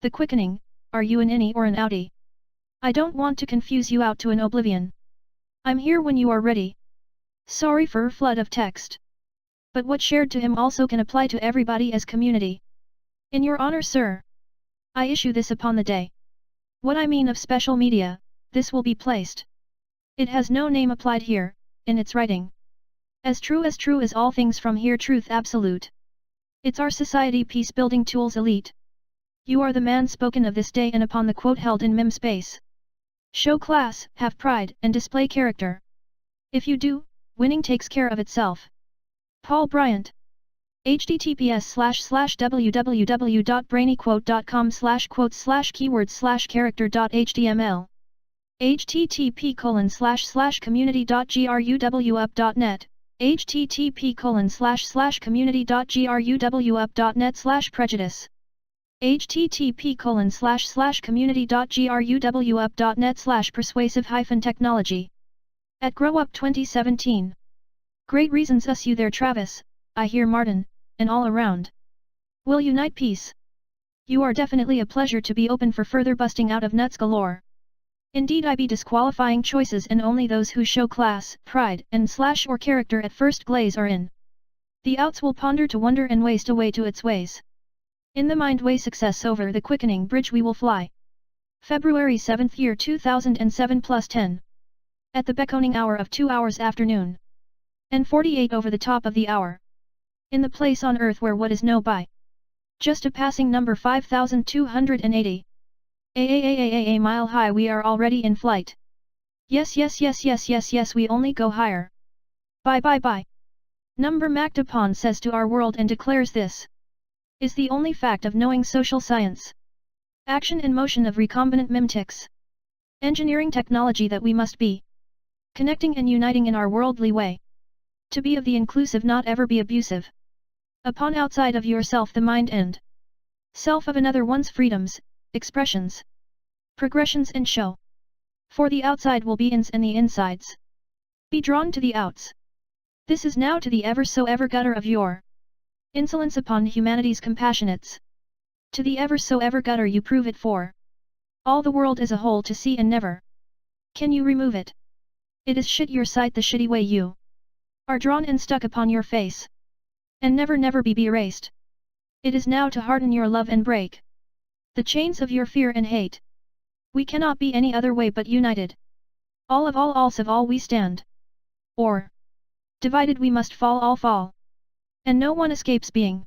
The Quickening, are you an Innie or an Outie? I don't want to confuse you out to an oblivion. I'm here when you are ready. Sorry for a flood of text. But what shared to him also can apply to everybody as community. In your honor, sir. I issue this upon the day. What I mean of special media, this will be placed. It has no name applied here, in its writing. As true as all things from here, truth absolute. It's our society peace-building tools elite. You are the man spoken of this day and upon the quote held in mem space. Show class, have pride, and display character. If you do, winning takes care of itself. Paul Bryant. https://www.brainyquote.com/quotes/keywords/character.html http://community.gruwup.net http://community.gruwup.net/prejudice http://community.gruwup.net/persuasive-technology at Grow Up 2017. Great reasons us you there Travis, I hear Martin, and all around. Will unite peace. You are definitely a pleasure to be open for further busting out of nuts galore. Indeed I be disqualifying choices and only those who show class, pride, and / or character at first glaze are in. The outs will ponder to wonder and waste away to its ways. In the mind way success over the Quickening bridge we will fly. February 7th year 2007 +10. At the beckoning hour of 2 hours afternoon. And 48 over the top of the hour. In the place on earth where what is no by. Just a passing number 5280. A mile high we are already in flight. Yes we only go higher. Bye. Number Makta.Pond says to our world and declares this is the only fact of knowing social science. Action and motion of recombinant mimetics. Engineering technology that we must be. Connecting and uniting in our worldly way. To be of the inclusive not ever be abusive. Upon outside of yourself the mind and self of another one's freedoms, expressions, progressions and show. For the outside will be ins and the insides. Be drawn to the outs. This is now to the ever so ever gutter of your insolence upon humanity's compassionates. To the ever so ever gutter you prove it for all the world as a whole to see and never can you remove it. It is shit your sight the shitty way you are drawn and stuck upon your face. And never be erased. It is now to harden your love and break the chains of your fear and hate. We cannot be any other way but united. All of all we stand. Or divided we must all fall. And no one escapes being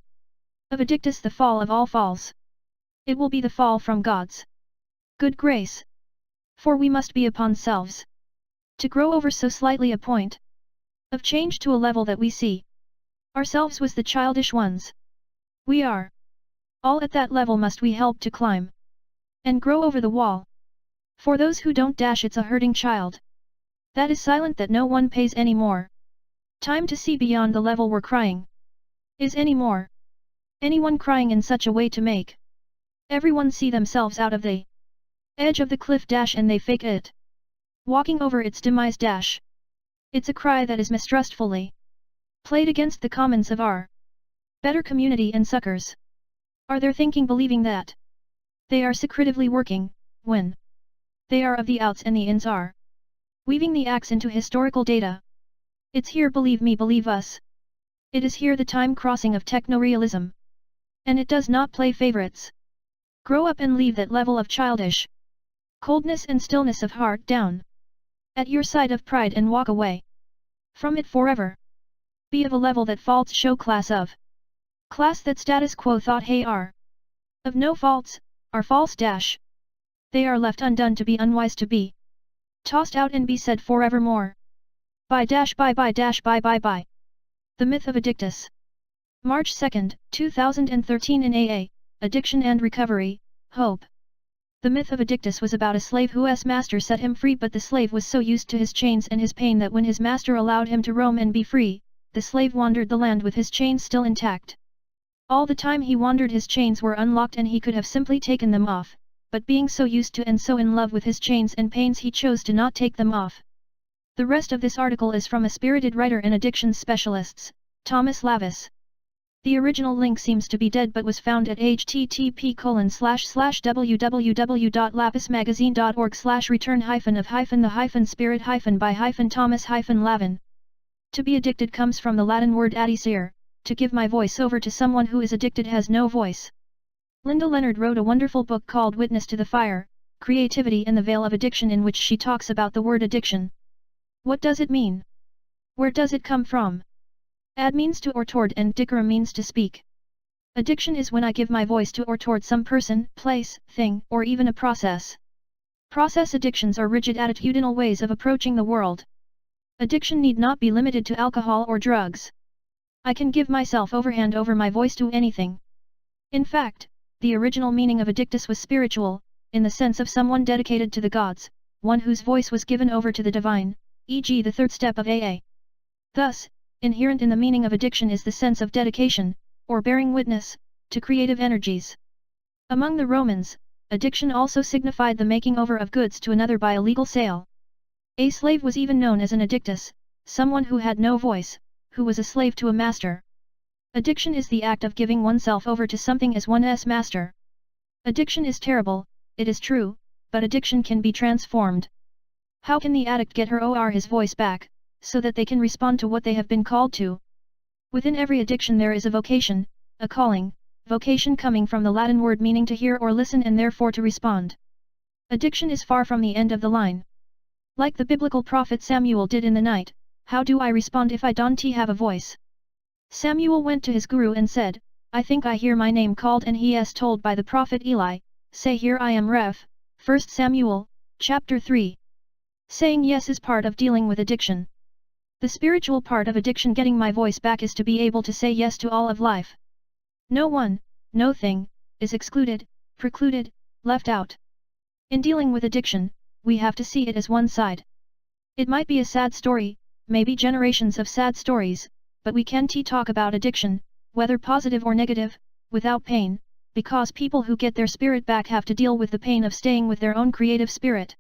of addictus the fall of all falls. It will be the fall from God's good grace. For we must be upon selves. To grow over so slightly a point of change to a level that we see ourselves was the childish ones. We are all at that level must we help to climb and grow over the wall. For those who don't dash it's a hurting child that is silent that no one pays any more time to see beyond the level we're crying. Is any more anyone crying in such a way to make everyone see themselves out of the edge of the cliff dash and they fake it. Walking over its demise dash. It's a cry that is mistrustfully played against the commons of our better community and suckers. Are there thinking believing that they are secretively working, when they are of the outs and the ins are weaving the axe into historical data. It's here believe me believe us. It is here the time crossing of techno-realism. And it does not play favorites. Grow up and leave that level of childish coldness and stillness of heart down at your side of pride and walk away from it forever. Be of a level that faults show class of class that status quo thought hey are of no faults, are false dash. They are left undone to be unwise to be tossed out and be said forevermore. Bye. The Myth of Addictus. March 2nd, 2013 in AA, Addiction and Recovery, Hope. The myth of Addictus was about a slave whose master set him free, but the slave was so used to his chains and his pain that when his master allowed him to roam and be free, the slave wandered the land with his chains still intact. All the time he wandered his chains were unlocked and he could have simply taken them off, but being so used to and so in love with his chains and pains he chose to not take them off. The rest of this article is from a spirited writer and addictions specialists, Thomas Lavis. The original link seems to be dead but was found at http://www.lapismagazine.org/return-of-the-spirit-by-Thomas-Lavin. To be addicted comes from the Latin word addicere, to give my voice over to someone who is addicted has no voice. Linda Leonard wrote a wonderful book called Witness to the Fire, Creativity in the Veil of Addiction, in which she talks about the word addiction. What does it mean? Where does it come from? Ad means to or toward and dicere means to speak. Addiction is when I give my voice to or toward some person, place, thing, or even a process. Process addictions are rigid attitudinal ways of approaching the world. Addiction need not be limited to alcohol or drugs. I can give myself overhand over my voice to anything. In fact, the original meaning of addictus was spiritual, in the sense of someone dedicated to the gods, one whose voice was given over to the divine, e.g. the third step of AA. Thus, inherent in the meaning of addiction is the sense of dedication, or bearing witness, to creative energies. Among the Romans, addiction also signified the making over of goods to another by a legal sale. A slave was even known as an addictus, someone who had no voice, who was a slave to a master. Addiction is the act of giving oneself over to something as one's master. Addiction is terrible, it is true, but addiction can be transformed. How can the addict get her or his voice back, so that they can respond to what they have been called to? Within every addiction there is a vocation, a calling, vocation coming from the Latin word meaning to hear or listen and therefore to respond. Addiction is far from the end of the line. Like the biblical prophet Samuel did in the night, how do I respond if I don't have a voice? Samuel went to his guru and said, I think I hear my name called, and he is told by the prophet Eli, say here I am Ref, 1 Samuel, chapter 3. Saying yes is part of dealing with addiction. The spiritual part of addiction, getting my voice back, is to be able to say yes to all of life. No one, no thing, is excluded, precluded, left out. In dealing with addiction, we have to see it as one side. It might be a sad story, maybe generations of sad stories, but we can't talk about addiction, whether positive or negative, without pain, because people who get their spirit back have to deal with the pain of staying with their own creative spirit.